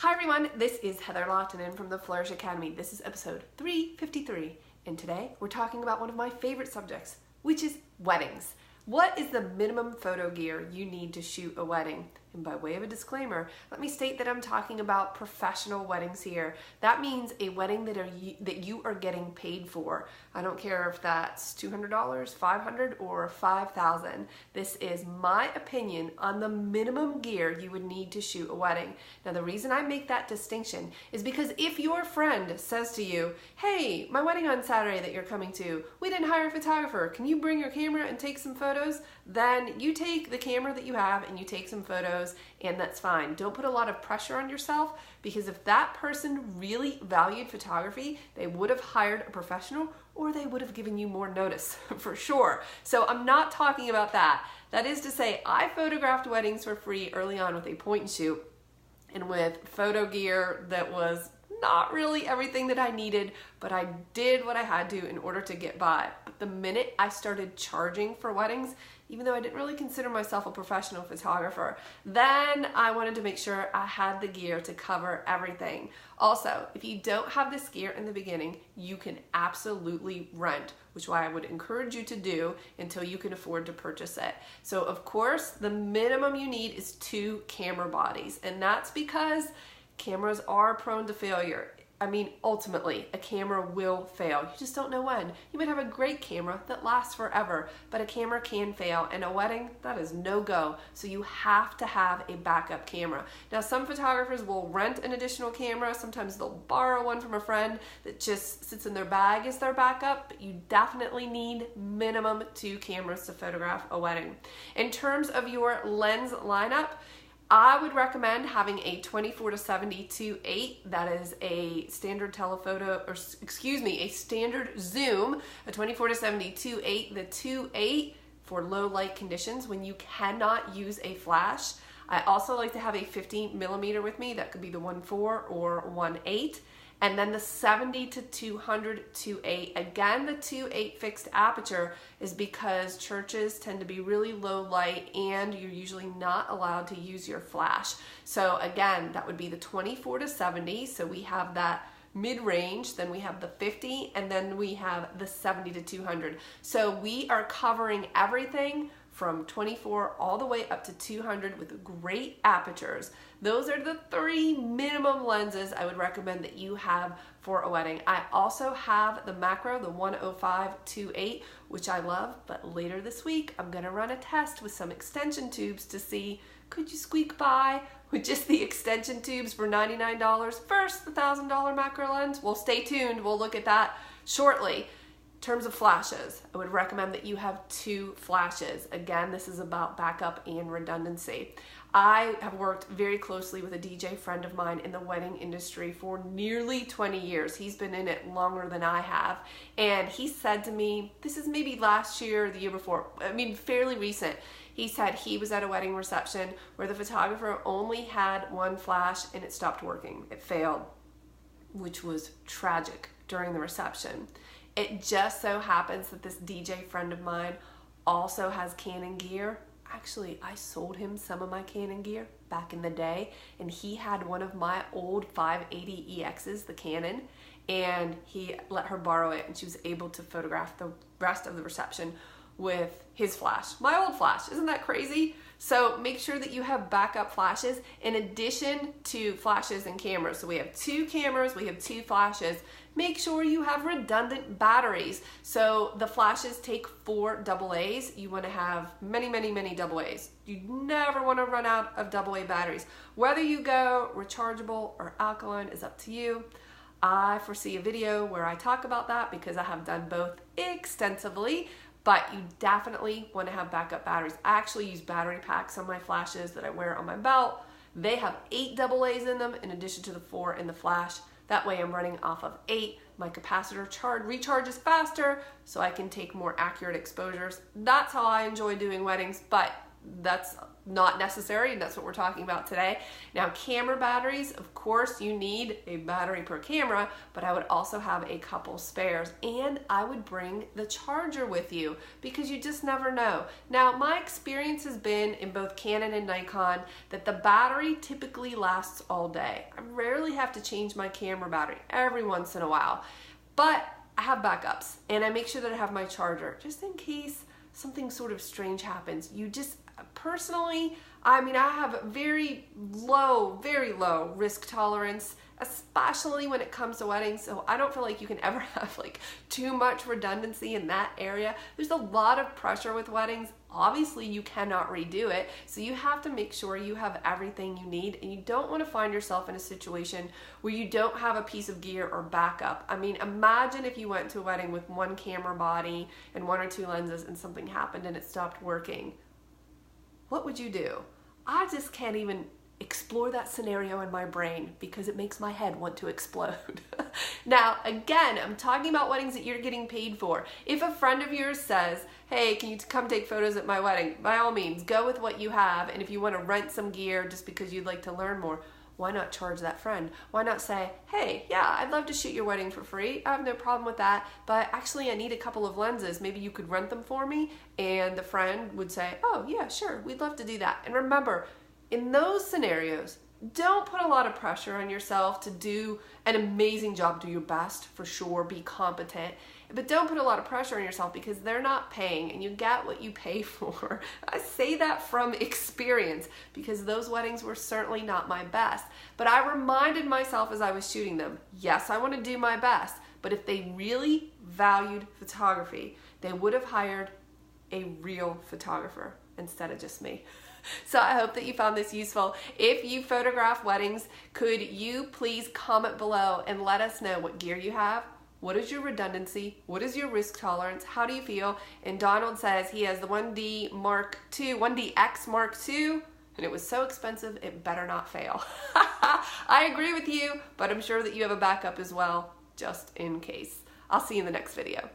Hi everyone, this is Heather Lottanen from the Flourish Academy. This is episode 353, and today we're talking about one of my favorite subjects, which is weddings. What is the minimum photo gear you need to shoot a wedding? And by way of a disclaimer, let me state that I'm talking about professional weddings here. That means a wedding that you are getting paid for. I don't care if that's $200, $500, or $5,000. This is my opinion on the minimum gear you would need to shoot a wedding. Now, the reason I make that distinction is because if your friend says to you, hey, my wedding on Saturday that you're coming to, we didn't hire a photographer. Can you bring your camera and take some photos? Then you take the camera that you have and you take some photos, and that's fine. Don't put a lot of pressure on yourself, because if that person really valued photography, they would have hired a professional, or they would have given you more notice for sure. So I'm not talking about that. That is to say, I photographed weddings for free early on with a point and shoot and with photo gear that was not really everything that I needed, but I did what I had to in order to get by. But the minute I started charging for weddings, even though I didn't really consider myself a professional photographer, then I wanted to make sure I had the gear to cover everything. Also, if you don't have this gear in the beginning, you can absolutely rent, which is why I would encourage you to do until you can afford to purchase it. So of course, the minimum you need is 2 camera bodies, and that's because cameras are prone to failure. I mean, ultimately, a camera will fail. You just don't know when. You might have a great camera that lasts forever, but a camera can fail, and a wedding, that is no go. So you have to have a backup camera. Now, some photographers will rent an additional camera. Sometimes they'll borrow one from a friend that just sits in their bag as their backup, but you definitely need minimum 2 cameras to photograph a wedding. In terms of your lens lineup, I would recommend having a 24-70 2.8. That is a standard telephoto, or excuse me, a standard zoom, a 24-70 2.8. The 2.8 for low light conditions when you cannot use a flash. I also like to have a 50mm with me. That could be the 1.4 or 1.8. And then the 70-200 2.8. Again, the 2.8 fixed aperture is because churches tend to be really low light and you're usually not allowed to use your flash. So again, that would be the 24-70. So we have that mid-range, then we have the 50, and then we have the 70-200. So we are covering everything from 24 all the way up to 200 with great apertures. Those are the 3 minimum lenses I would recommend that you have for a wedding. I also have the macro, the 105 2.8, which I love, but later this week I'm gonna run a test with some extension tubes to see, could you squeak by with just the extension tubes for $99 versus the $1,000 macro lens? Well, stay tuned, we'll look at that shortly. In terms of flashes, I would recommend that you have 2 flashes. Again, this is about backup and redundancy. I have worked very closely with a DJ friend of mine in the wedding industry for nearly 20 years. He's been in it longer than I have. And he said to me, this is maybe last year or the year before, I mean, fairly recent. He said he was at a wedding reception where the photographer only had 1 flash and it stopped working. It failed, which was tragic during the reception. It just so happens that this DJ friend of mine also has Canon gear. Actually, I sold him some of my Canon gear back in the day, and he had one of my old 580 EXs, the Canon, and he let her borrow it, and she was able to photograph the rest of the reception with his flash, my old flash. Isn't that crazy? So make sure that you have backup flashes in addition to flashes and cameras. So we have 2 cameras, we have 2 flashes. Make sure you have redundant batteries. So the flashes take 4 AA's. You want to have many, many, many AA's. You never want to run out of AA batteries. Whether you go rechargeable or alkaline is up to you. I foresee a video where I talk about that because I have done both extensively. But you definitely want to have backup batteries. I actually use battery packs on my flashes that I wear on my belt. They have 8 AA's in them in addition to the 4 in the flash. That way I'm running off of 8. My capacitor recharges faster so I can take more accurate exposures. That's how I enjoy doing weddings, but that's not necessary, and that's what we're talking about today. Now, camera batteries, of course, you need a battery per camera, but I would also have a couple spares, and I would bring the charger with you because you just never know. Now, my experience has been in both Canon and Nikon that the battery typically lasts all day. I rarely have to change my camera battery, every once in a while, but I have backups, and I make sure that I have my charger just in case something sort of strange happens. You just, personally, I have very low risk tolerance, especially when it comes to weddings, so I don't feel like you can ever have like too much redundancy in that area. There's a lot of pressure with weddings. Obviously, you cannot redo it, so you have to make sure you have everything you need, and you don't want to find yourself in a situation where you don't have a piece of gear or backup. Imagine if you went to a wedding with one camera body and 1 or 2 lenses and something happened and it stopped working. What would you do? I just can't even explore that scenario in my brain because it makes my head want to explode. Now, again, I'm talking about weddings that you're getting paid for. If a friend of yours says, hey, can you come take photos at my wedding? By all means, go with what you have. And if you want to rent some gear just because you'd like to learn more, why not charge that friend? Why not say, hey, yeah, I'd love to shoot your wedding for free. I have no problem with that, but actually I need a couple of lenses. Maybe you could rent them for me. And the friend would say, oh yeah, sure, we'd love to do that. And remember, in those scenarios, don't put a lot of pressure on yourself to do an amazing job, do your best for sure, be competent, but don't put a lot of pressure on yourself because they're not paying and you get what you pay for. I say that from experience because those weddings were certainly not my best, but I reminded myself as I was shooting them, yes, I want to do my best, but if they really valued photography, they would have hired a real photographer instead of just me. So I hope that you found this useful. If you photograph weddings, could you please comment below and let us know what gear you have? What is your redundancy? What is your risk tolerance? How do you feel? And Donald says he has the 1DX Mark II, and it was so expensive, it better not fail. I agree with you, but I'm sure that you have a backup as well, just in case. I'll see you in the next video.